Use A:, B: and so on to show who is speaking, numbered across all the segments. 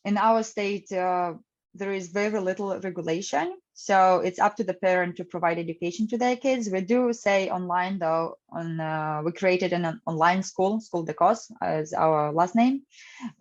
A: in our state, there is very little regulation. So it's up to the parent to provide education to their kids. We do say online though, we created an online school Dekos as our last name.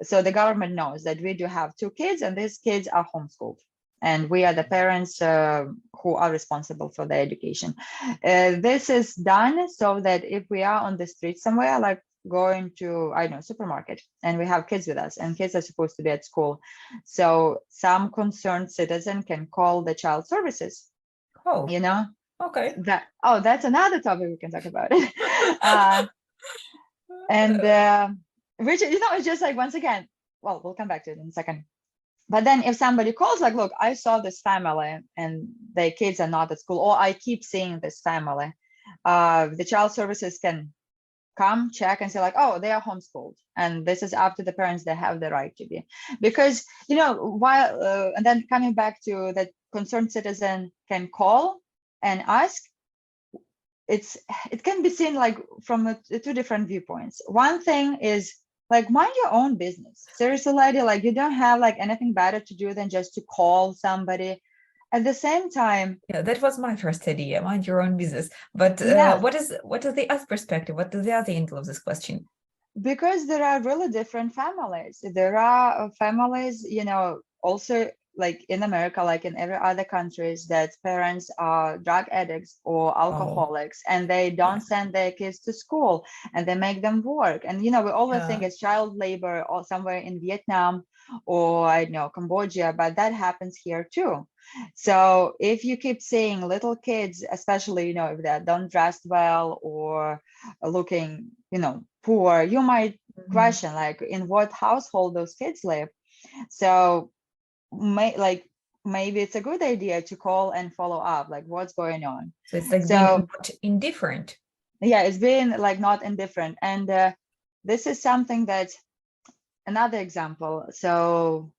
A: So the government knows that we do have 2 kids and these kids are homeschooled. And we are the parents who are responsible for their education. This is done so that if we are on the street somewhere, like going to, I don't know, supermarket, and we have kids with us and kids are supposed to be at school. So some concerned citizen can call the child services,
B: Oh,
A: you know,
B: okay.
A: that's another topic we can talk about it. And which, it's just like, once again, well, we'll come back to it in a second. But then if somebody calls, like, look, I saw this family and their kids are not at school, or I keep seeing this family, the child services can come check and say like, oh, they are homeschooled. And this is up to the parents, they have the right to be. Because, while, and then coming back to that concerned citizen can call and ask, it can be seen like from 2 different viewpoints. One thing is, like, mind your own business. Seriously, lady, like, you don't have like anything better to do than just to call somebody. At the same time,
B: yeah, that was my first idea, mind your own business. But
A: yeah,
B: what is the other perspective? What is the other angle of this question?
A: because there are really different families. There are families, also like in America, like in every other countries, that parents are drug addicts or
B: Oh,
A: alcoholics, and they don't
B: yeah,
A: send their kids to school, and they make them work. And we always think
B: yeah.
A: it's child labor or somewhere in Vietnam or I don't know, Cambodia, but that happens here too. So if you keep seeing little kids, especially if they don't dressed well or looking poor, you might
B: Mhm.
A: question like in what household those kids live. So maybe it's a good idea to call and follow up, like what's going on.
B: So it's like being
A: So
B: not indifferent.
A: yeah, it's been like not indifferent. And this is something that, another example. So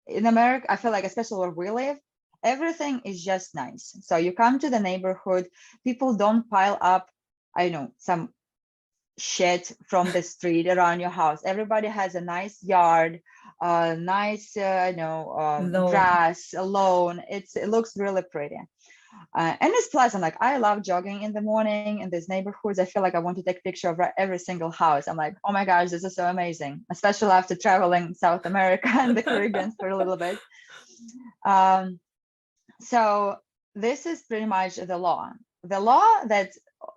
A: in America, I feel like, especially where we live, everything is just nice. So you come to the neighborhood, people don't pile up, I know, some shit from the street around your house. Everybody has a nice yard, nice,
B: Loan.
A: grass, a lawn. It looks really pretty. And it's pleasant. Like, I love jogging in the morning in these neighborhoods. I feel like I want to take a picture of every single house. I'm like, oh my gosh, this is so amazing, especially after traveling South America and the Caribbean for a little bit. Um, so this is pretty much the law. The law that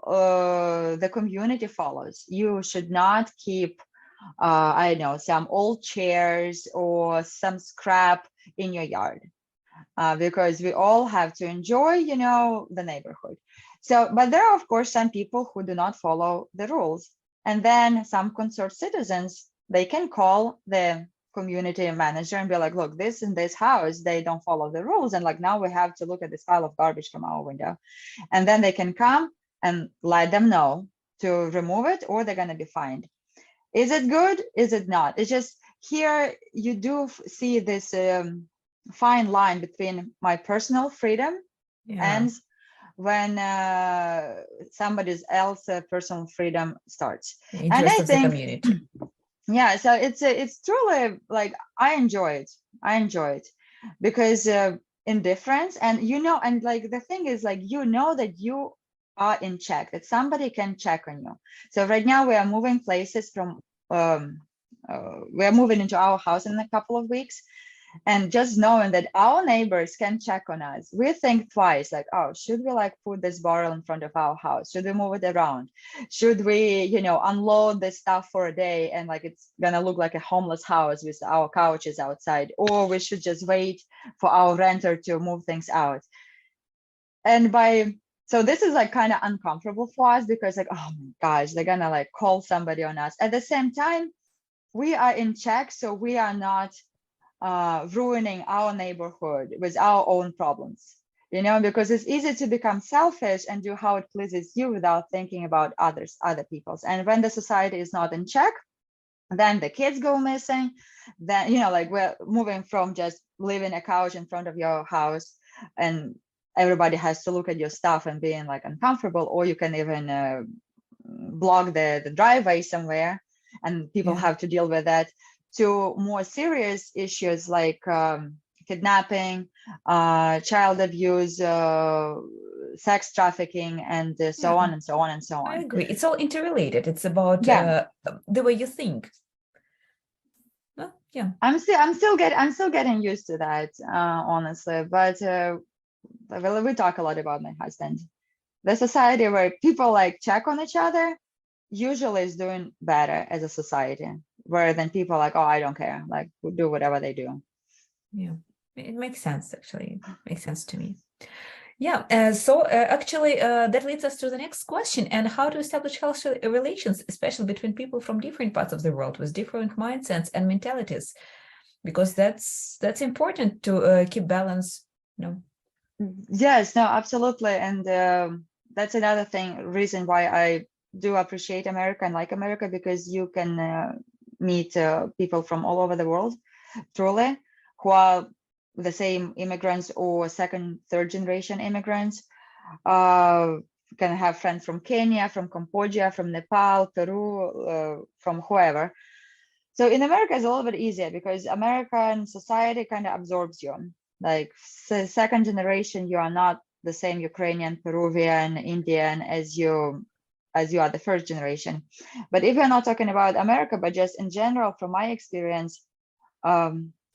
A: the community follows. You should not keep, I don't know, some old chairs or some scrap in your yard, because we all have to enjoy, the neighborhood. So, but there are, of course, some people who do not follow the rules. And then some concerned citizens, they can call the community manager and be like, look, this in this house, they don't follow the rules. And like, now we have to look at this pile of garbage from our window. And then they can come and let them know to remove it, or they're going to be fined. Is it good? Is it not? It's just, here you do see this fine line between my personal freedom
B: Yeah,
A: and when somebody's else personal freedom starts.
B: the
A: And
B: interest
A: I
B: of the
A: think,
B: community.
A: yeah, so it's truly like, I enjoy it. I enjoy it because indifference, and and like the thing is, like, that you are in check, that somebody can check on you. So right now we are moving places from um we are moving into our house in a couple of weeks, and just knowing that our neighbors can check on us, we think twice, like, oh, should we like put this barrel in front of our house? Should we move it around? Should we, unload this stuff for a day and like it's gonna look like a homeless house with our couches outside? Or we should just wait for our renter to move things out? And so this is like kind of uncomfortable for us, because like, oh my gosh, they're gonna like call somebody on us. At the same time, we are in check, so we are not ruining our neighborhood with our own problems, because it's easy to become selfish and do how it pleases you without thinking about other people's. And when the society is not in check, then the kids go missing. Then, like, we're moving from just leaving a couch in front of your house and everybody has to look at your stuff and being like uncomfortable, or you can even block the driveway somewhere and people
B: Yeah.
A: have to deal with that, to more serious issues like kidnapping, child abuse, sex trafficking, and so
B: Yeah,
A: on and so on and so
B: I
A: on.
B: agree. It's all interrelated. It's about
A: Yeah,
B: the way you think. Yeah.
A: I'm still getting used to that, honestly. But well, we talk a lot about my husband. The society where people like check on each other usually is doing better as a society, rather than people like, oh, I don't care, like do whatever they do.
B: Yeah, it makes sense, actually. It makes sense to me. Yeah, actually, that leads us to the next question. And how to establish healthy relations, especially between people from different parts of the world with different mindsets and mentalities, because that's important to keep balance. No.
A: Yes, no, absolutely. And that's another reason why I do appreciate America and like America, because you can meet people from all over the world, truly, who are the same immigrants or second, third generation immigrants. Can have friends from Kenya, from Cambodia, from Nepal, Peru, from whoever. So in America, it's a little bit easier because American society kind of absorbs you. Like second generation, you are not the same Ukrainian, Peruvian, Indian as you are the first generation. But if you're not talking about America, but just in general, from my experience,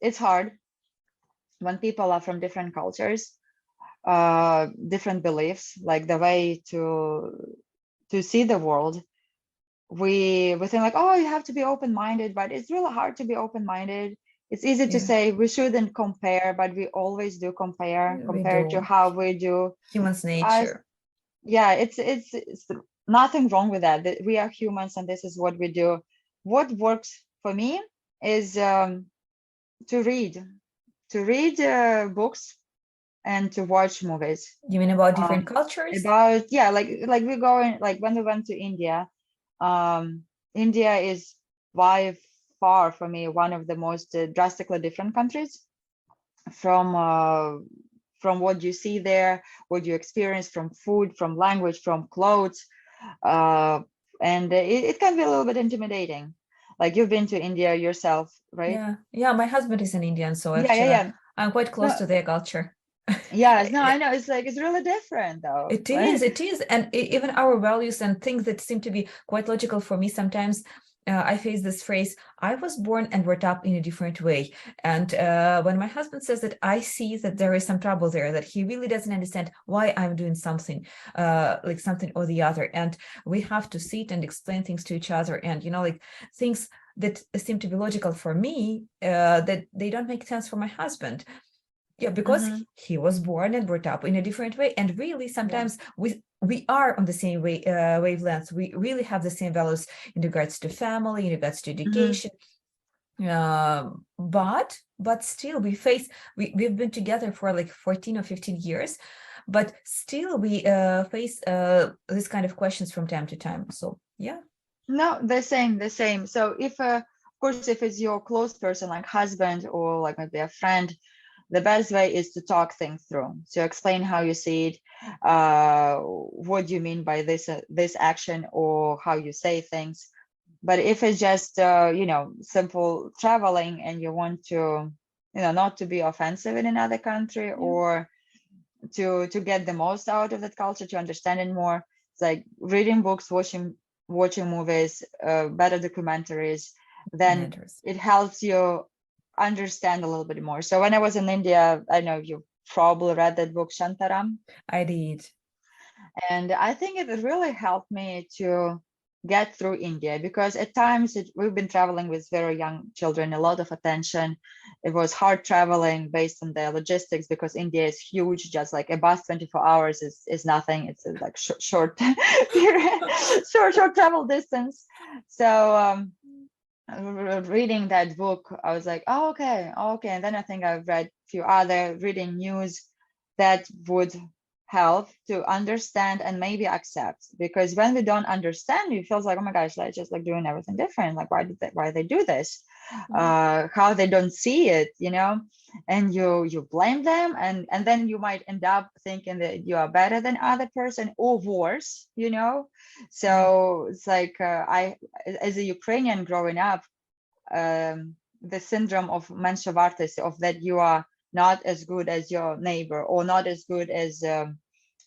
A: it's hard when people are from different cultures, different beliefs, like the way to see the world. We think like, oh, you have to be open-minded, but it's really hard to be open-minded. It's easy to
B: Yeah,
A: say we shouldn't compare, but we always do
B: we
A: compare to
B: do.
A: how we do.
B: Human's
A: As
B: nature.
A: yeah, it's nothing wrong with that. We are humans, and this is what we do. What works for me is to read, books and to watch movies.
B: You mean about different
A: Um,
B: cultures?
A: about yeah, like we go in, like when we went to India. India is by far for me one of the most drastically different countries from what you see there, what you experience, from food, from language, from clothes, uh, and it can be a little bit intimidating. Like you've been to India yourself, right?
B: Yeah, yeah. My husband is an Indian, so
A: Yeah, yeah,
B: actually,
A: yeah.
B: I'm quite close
A: No,
B: to their culture.
A: yes, no, I know. It's like it's really different though.
B: It is, it is. And even our values and things that seem to be quite logical for me sometimes. I face this phrase, I was born and brought up in a different way. And when my husband says that, I see that there is some trouble there, that he really doesn't understand why I'm doing something, like something or the other. And we have to sit and explain things to each other. And, like things that seem to be logical for me, that they don't make sense for my husband. Yeah, because
A: Hmm.
B: he was born and brought up in a different way. And really,
A: Yeah.
B: sometimes we are on the same wavelengths. We really have the same values in regards to family, in regards to
A: Hmm.
B: education. But still we've been together for like 14 or 15 years, but still we face this kind of questions from time to time. So yeah.
A: No, the same. So if, of course, if it's your close person, like husband or like maybe a friend, the best way is to talk things through. So explain how you see it, what do you mean by this action, or how you say things. But if it's just simple traveling and you want to, not to be offensive in another country,
B: Yeah.
A: or to get the most out of that culture, to understand it more, it's like reading books, watching movies, better documentaries, then
B: Matters.
A: it helps you understand a little bit more. So when I was in India, I know you probably read that book Shantaram,
B: I did.
A: and I think it really helped me to get through India, because at times we've been traveling with very young children, a lot of attention. It was hard traveling based on the logistics, because India is huge. Just like a bus 24 hours is nothing. It's like short period, short travel distance. So reading that book, I was like, oh, okay. And then I think I've read a few other, reading news that would help to understand and maybe accept. Because when we don't understand, it feels like, oh my gosh, they're just like doing everything different. Like why they do this?
B: Yeah.
A: How they don't see it, and you blame them, and then you might end up thinking that you are better than other person, or worse.
B: Yeah.
A: So it's like I, as a Ukrainian growing up, the syndrome of menšavartasi, of that you are not as good as your neighbor or not as good as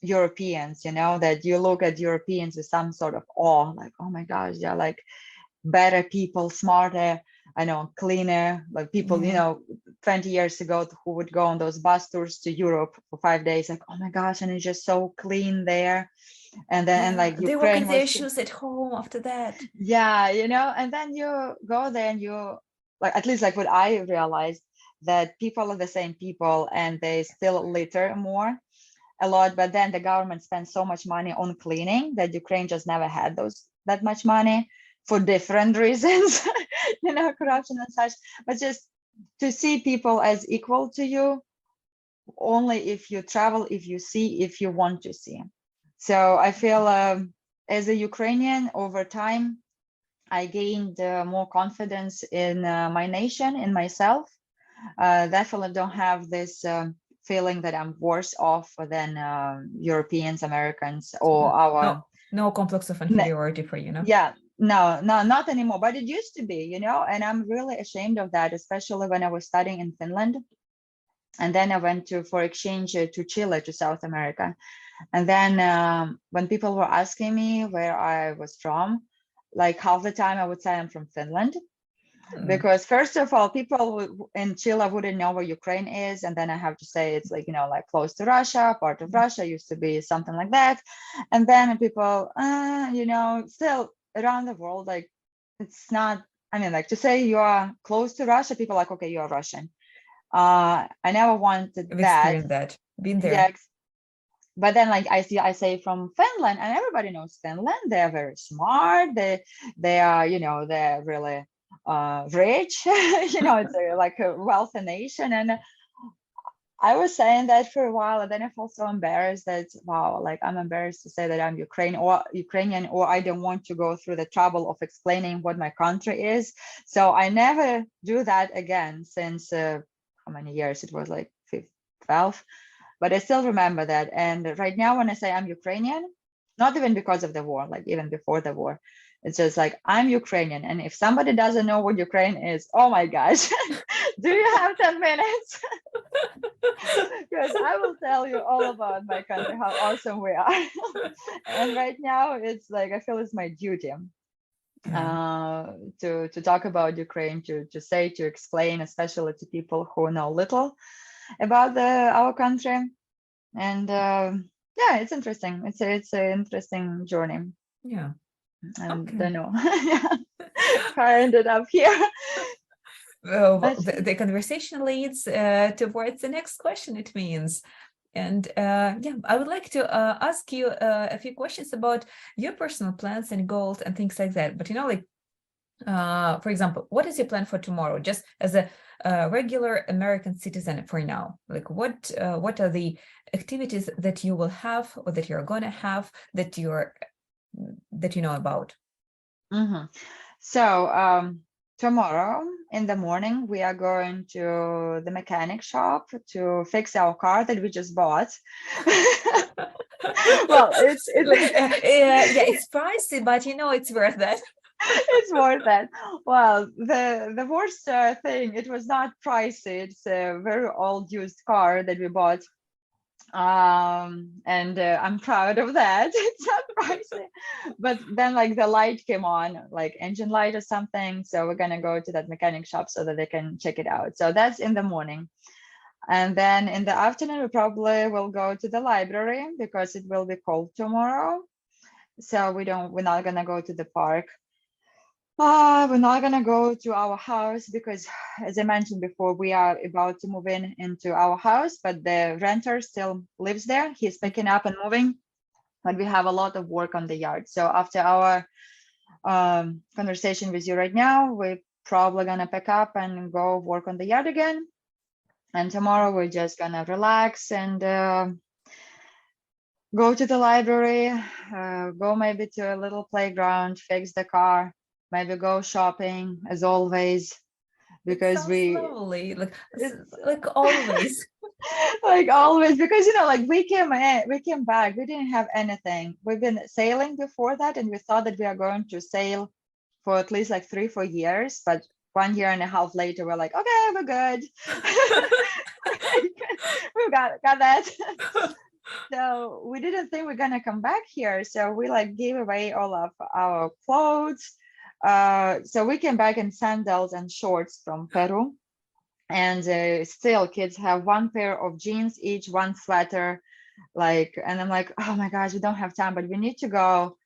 A: Europeans, that you look at Europeans with some sort of awe, like, oh my gosh, they're like better people, smarter, I know, cleaner, like people, 20 years ago who would go on those bus tours to Europe for 5 days, like, oh my gosh, and it's just so clean there. And then, and like
B: They walk in
A: Ukraine
B: their
A: was,
B: shoes at home after that.
A: yeah, and then you go there and you, like, at least like what I realized, that people are the same people and they still litter more a lot, but then the government spends so much money on cleaning that Ukraine just never had that much money for different reasons, corruption and such. But just to see people as equal to you, only if you travel, if you see, if you want to see. So I feel as a Ukrainian, over time, I gained more confidence in my nation, in myself. Definitely don't have this feeling that I'm worse off than Europeans, Americans, or our.
B: No complex of inferiority for you, no?
A: Yeah, no, not anymore. But it used to be, and I'm really ashamed of that, especially when I was studying in Finland. And then I went for exchange to Chile, to South America. And then when people were asking me where I was from, like half the time I would say I'm from Finland. Because first of all, people in Chile wouldn't know where Ukraine is. And then I have to say it's like, like close to Russia, part of Russia, used to be something like that. And then people, still around the world, like it's not, I mean, like to say you are close to Russia, people are like, okay, you're Russian. I never wanted
B: I've
A: that.
B: experienced that, been there.
A: Yeah, but then like I say from Finland, and everybody knows Finland. They're very smart. They are, they're really rich. It's like a wealthy nation. And I was saying that for a while, and then I felt so embarrassed that, wow, like I'm embarrassed to say that I'm Ukrainian, or I don't want to go through the trouble of explaining what my country is. So I never do that again since how many years? It was like 12. But I still remember that. And right now, when I say I'm Ukrainian, not even because of the war, like even before the war, it's just like I'm Ukrainian. And if somebody doesn't know what Ukraine is, oh my gosh, do you have 10 minutes? Because I will tell you all about my country, how awesome we are. And right now, it's like I feel it's my duty to talk about Ukraine, to say, to explain, especially to people who know little about our country. And yeah, it's interesting. It's an interesting journey.
B: Yeah.
A: I
B: Okay.
A: don't know how I ended up here.
B: Well, the conversation leads towards the next question, it means. And yeah, I would like to ask you a few questions about your personal plans and goals and things like that. But like, for example, what is your plan for tomorrow, just as a regular American citizen for now? Like, what are the activities that you will have, or that you're going to have, that you know about?
A: So tomorrow in the morning, we are going to the mechanic shop to fix our car that we just bought. Well, it's
B: yeah, it's pricey, but it's worth that.
A: It's worth it. Well, the worst thing, it was not pricey. It's a very old used car that we bought, and I'm proud of that. It's not pricey, but then like the light came on, like engine light or something, so we're gonna go to that mechanic shop so that they can check it out. So that's in the morning. And then in the afternoon, we probably will go to the library because it will be cold tomorrow, so we're not gonna go to the park. We're not gonna go to our house because, as I mentioned before, we are about to move into our house, but the renter still lives there. He's picking up and moving, but we have a lot of work on the yard. So after our conversation with you right now, we're probably gonna pick up and go work on the yard again. And tomorrow we're just gonna relax and go to the library, go maybe to a little playground, fix the car, maybe go shopping as always, because
B: lovely, like always.
A: Like always, because like we came back, we didn't have anything. We've been sailing before that, and we thought that we are going to sail for at least like 3-4 years, but 1.5 years later, we're like, okay, we're good. We got that. So we didn't think we're gonna come back here. So we like gave away all of our clothes. So we came back in sandals and shorts from Peru. And still kids have one pair of jeans each, one sweater, like, and I'm like, oh my gosh, we don't have time, but we need to go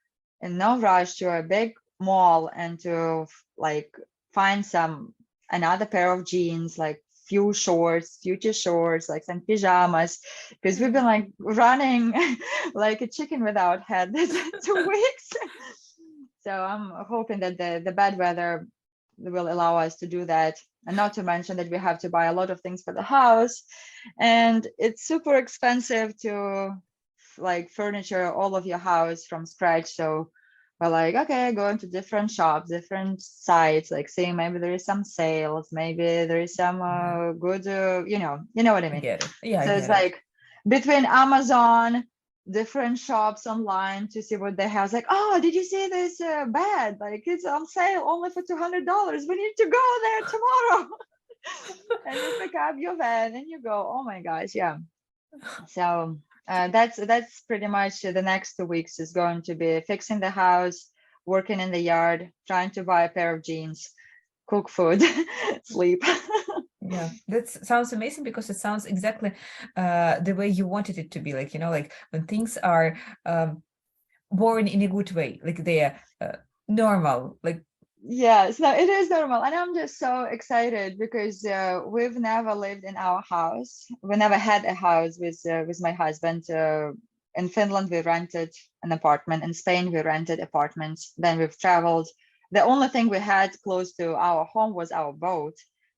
A: in no rush to a big mall and to like find some another pair of jeans, like few shorts, future shorts, like some pajamas, because we've been like running like a chicken without head this 2 weeks. So I'm hoping that the bad weather will allow us to do that. And not to mention that we have to buy a lot of things for the house, and it's super expensive to like furniture all of your house from scratch. So we're like, okay, going to different shops, different sites, like seeing maybe there is some sales, maybe there is some good, you know what I
B: I
A: mean.
B: get it. Yeah, I
A: So it's
B: get it.
A: like between Amazon, different shops online to see what they have. It's like, oh, did you see this bed? Like it's on sale only for $200. We need to go there tomorrow. And you pick up your van and you go, oh my gosh, yeah. So that's pretty much the next 2 weeks is going to be fixing the house, working in the yard, trying to buy a pair of jeans, cook food, sleep.
B: Yeah, that sounds amazing because it sounds exactly the way you wanted it to be. Like, like when things are born in a good way, like they're normal, like.
A: Yes, no, it is normal. And I'm just so excited because we've never lived in our house. We never had a house with my husband. In Finland, we rented an apartment. In Spain, we rented apartments. Then we've traveled. The only thing we had close to our home was our boat,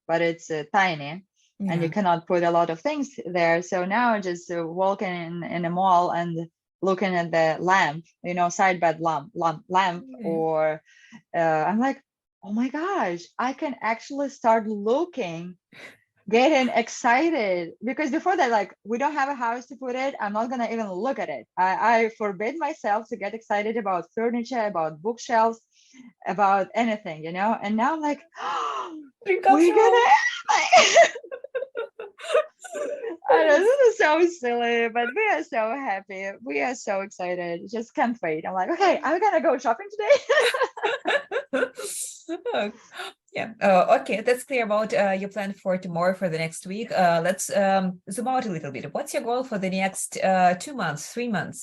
A: but it's tiny and you
B: Yeah.
A: cannot put a lot of things there. So now just walking in a mall and looking at the lamp, side bed lamp,
B: Yeah.
A: or I'm like, oh my gosh, I can actually start looking, getting excited. Because before that, like, we don't have a house to put it. I'm not gonna even look at it. I forbid myself to get excited about furniture, about bookshelves, about anything, And now I'm like,
B: Dream come
A: we're
B: true.
A: gonna like, I know this is so silly, but we are so happy. We are so excited. Just can't wait. I'm like, okay, I'm gonna go shopping today.
B: Yeah. Okay, that's clear about your plan for tomorrow, for the next week. Let's zoom out a little bit. What's your goal for the next 2 months, 3 months?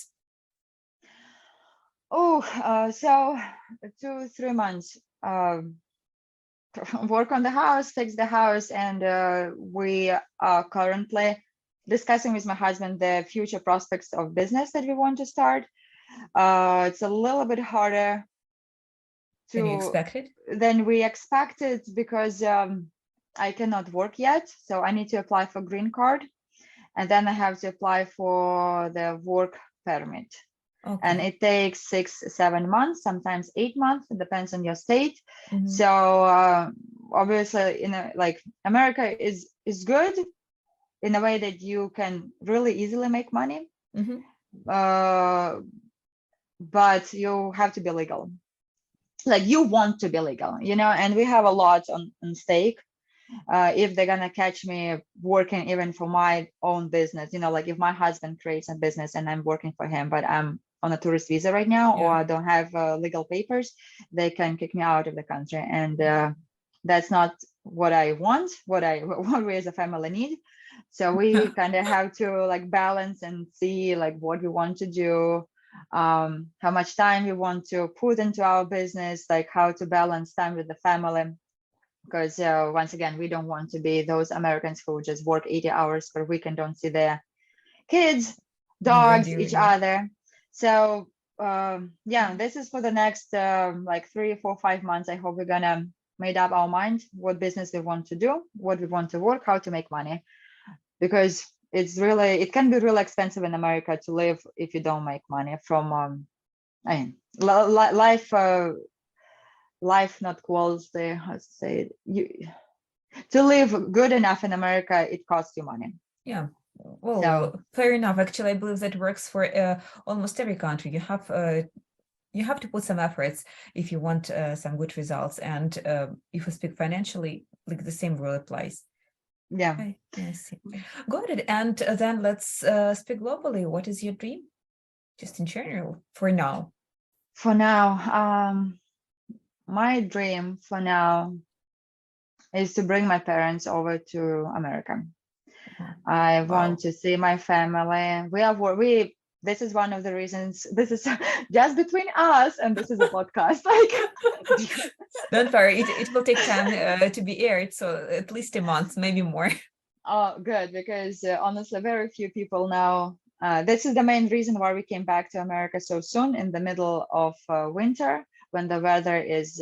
A: Oh, so 2, 3 months. Work on the house, fix the house, and we are currently discussing with my husband the future prospects of business that we want to start. It's a little bit harder
B: Than you
A: to
B: expected?
A: than we expected because I cannot work yet, so I need to apply for green card, and then I have to apply for the work permit. And
B: Okay.
A: it takes 6 7 months, sometimes 8 months. It depends on your state.
B: Mhm.
A: So obviously, like America is good in a way that you can really easily make money,
B: Mhm.
A: uh, but you have to be legal. Like you want to be legal, and we have a lot on stake. If they're gonna catch me working even for my own business, like if my husband creates a business and I'm working for him, but I'm on a tourist visa right now, or
B: Yeah.
A: I don't have legal papers, they can kick me out of the country, and that's not what I want. What we as a family need. So we kind of have to like balance and see like what we want to do, how much time we want to put into our business, like how to balance time with the family, because once again, we don't want to be those Americans who just work 80 hours per week and don't see their kids,
B: Never
A: dogs,
B: do.
A: each
B: Yeah.
A: other. So yeah, this is for the next like 3 4 5 months. I hope we're gonna made up our mind what business we want to do, what we want to work, how to make money, because it can be really expensive in America to live if you don't make money from I mean, life not quality, how to say it, to live good enough in America, it costs you money.
B: Yeah.
A: So
B: Well, fair enough. Actually, I believe that works for almost every country. You have you have to put some efforts if you want some good results. And if we speak financially, like the same rule applies.
A: Yeah.
B: I see. Got it. And then let's speak globally. What is your dream? Just in general, for now.
A: For now, my dream for now is to bring my parents over to America. I want to see my family. We this is one of the reasons, this is just between us, and this is a podcast. Like,
B: don't worry, it will take time to be aired, so at least a month, maybe more.
A: Oh, good, because honestly, very few people know. This is the main reason why we came back to America so soon in the middle of winter, when the weather is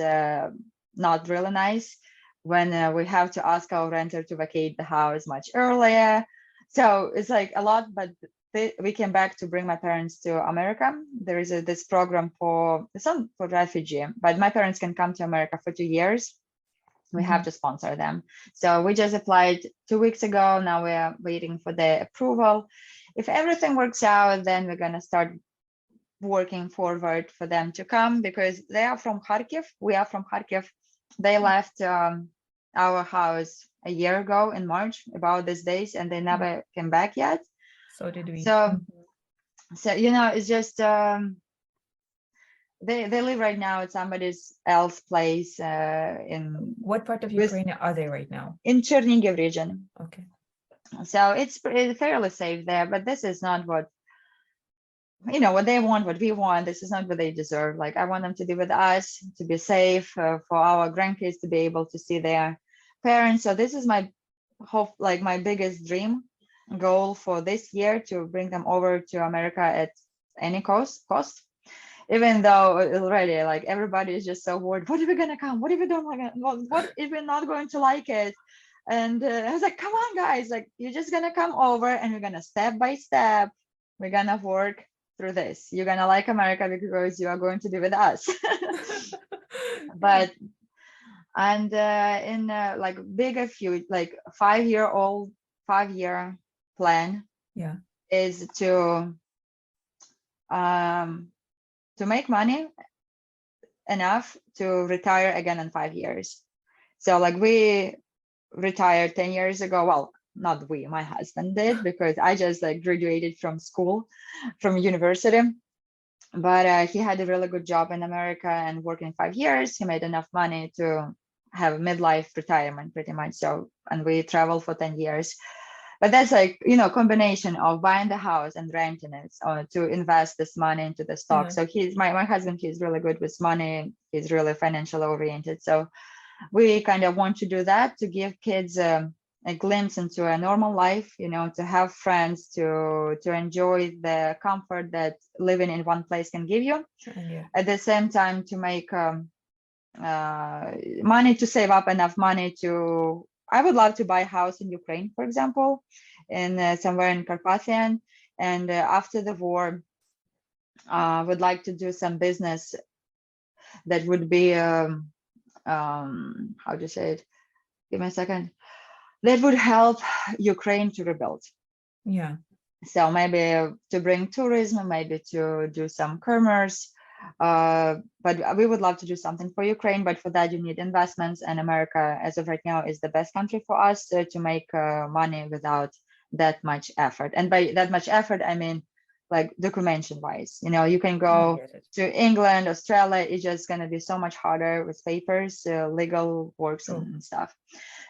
A: not really nice, when we have to ask our renter to vacate the house much earlier. So it's like a lot, but we came back to bring my parents to America. There is this program for, it's not for refugee, but my parents can come to America for 2 years. We have to sponsor them. So we just applied 2 weeks ago. Now we are waiting for the approval. If everything works out, then we're going to start working forward for them to come, because they are from Kharkiv. We are from Kharkiv. They left our house a year ago in March, about these days, and they never came back yet.
B: So did we.
A: So you know, it's just they live right now at somebody's else place in
B: what part of Ukraine are they right now?
A: In Chernihiv region.
B: Okay.
A: So it's fairly safe there, but this is not what, you know, what they want, what we want. This is not what they deserve. Like, I want them to be with us, to be safe, for our grandkids to be able to see their parents. So this is my hope, like my biggest dream goal for this year, to bring them over to America at any cost. Even though already, like, everybody is just so worried. What if we're gonna come? What if we don't like it? What if we're not going to like it? And I was like, come on, guys, like, you're just gonna come over, and we're gonna step by step, we're gonna work through this. You're gonna like America because you are going to be with us. But and in like bigger future, like 5-year plan, is to make money enough to retire again in 5 years. So like, we retired 10 years ago. Well, not we, my husband did, because I just like graduated from school, from university. But he had a really good job in America, and working 5 years, he made enough money to have a midlife retirement pretty much. So, and we traveled for 10 years. But that's like, you know, combination of buying the house and renting it, or to invest this money into the stock. So he's my husband, he's really good with money. He's really financially oriented. So we kind of want to do that, to give kids a glimpse into a normal life, you know, to have friends, to enjoy the comfort that living in one place can give you. At the same time, to make money, to save up enough money to, I would love to buy a house in Ukraine, for example, in somewhere in Carpathian. And after the war, would like to do some business that would be how to say it, give me a second, that would help Ukraine to rebuild. So maybe to bring tourism, maybe to do some commerce, but we would love to do something for Ukraine. But for that, you need investments, and America, as of right now, is the best country for us to make money without that much effort. And by that much effort, I mean like documentation wise. You know, you can go to England, Australia, it's just going to be so much harder with papers, legal works and stuff.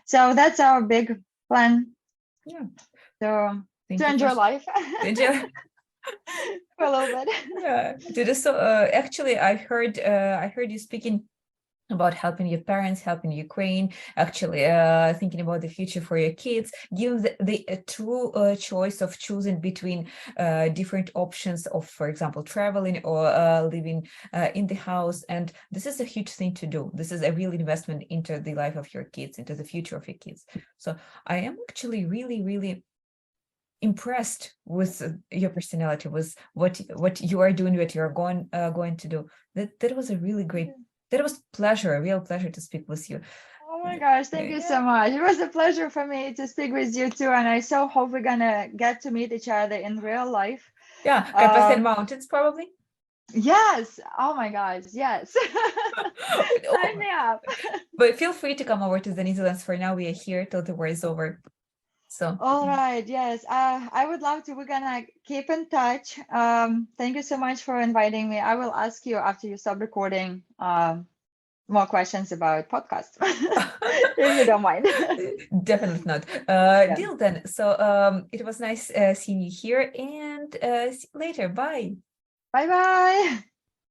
A: So that's our big plan. So to enjoy life. For a little bit.
B: So actually, I heard you speaking about helping your parents, helping Ukraine, actually thinking about the future for your kids, give the true choice of choosing between different options of, for example, traveling or living in the house. And this is a huge thing to do. This is a real investment into the life of your kids, into the future of your kids. So I am actually really, really impressed with your personality, with what you are doing, what you're going to do. That was a really great. That was a real pleasure to speak with you.
A: Oh my gosh, thank you so much. It was a pleasure for me to speak with you too. And I so hope we're gonna get to meet each other in real life.
B: Yeah, Carpathian Mountains probably.
A: Yes. Oh my gosh. Yes. Sign me up.
B: But feel free to come over to the Netherlands. For now, we are here till the war is over. So
A: All right. Yes. I would love to. We're gonna keep in touch. Thank you so much for inviting me. I will ask you after you stop recording, more questions about podcast, if you don't mind.
B: definitely not.
A: Yeah.
B: Deal then. So it was nice seeing you here, and see you later. Bye.
A: Bye bye.